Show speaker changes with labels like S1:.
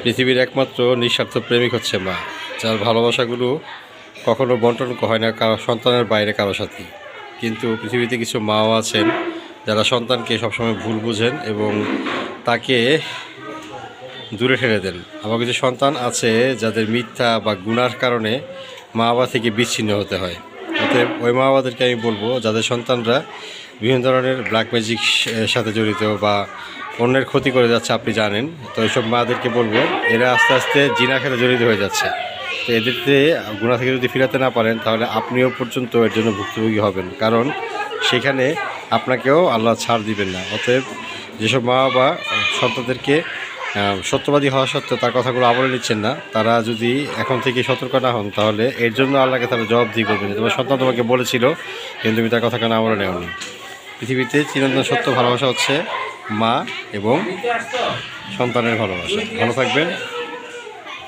S1: পৃথিবীর একমাত্র নিঃস্বার্থ প্রেমিক হচ্ছে মা, যার ভালোবাসাগুলো কখনো বন্টন হয় না কারো সন্তানের বাইরে কারো সাথে। কিন্তু পৃথিবীতে কিছু মাও আছেন যারা সন্তানকে সবসময় ভুল বুঝেন এবং তাকে দূরে ঠেলে দেন। আবার কিছু সন্তান আছে যাদের মিথ্যা বা গুনার কারণে মা বাবা থেকে বিচ্ছিন্ন হতে হয়। অতএব ওই মা বাবাদেরকে আমি বলবো যাদের সন্তানরা বিভিন্ন ধরনের ব্ল্যাক ম্যাজিক সাথে জড়িত বা অন্যের ক্ষতি করে যাচ্ছে, আপনি জানেন, তো এইসব মাদেরকে বলবো এরা আস্তে আস্তে জিনার সাথে জড়িত হয়ে যাচ্ছে। তো এদেরকে গুনাহ থেকে যদি ফিরাতে না পারেন তাহলে আপনিও পর্যন্ত এর জন্য ভুক্তভোগী হবেন, কারণ সেখানে আপনাকেও আল্লাহ ছাড় দিবেন না। অতএব যেসব মা বাবা সন্তানদেরকে সত্যবাদী হওয়া সত্ত্বেও তার কথাগুলো আমলে নিচ্ছেন না, তারা যদি এখন থেকে সতর্ক না হন তাহলে এর জন্য আল্লাহকে তারা জবাবদিহি করবেন। তোমার সন্তান তোমাকে বলেছিল কিন্তু তুমি তার কথা কেন আমলে নেওনি। পৃথিবীতে চিরন্তন সত্য ভালোবাসা হচ্ছে মা এবং সন্তানের ভালোবাসা। ভালো থাকবেন।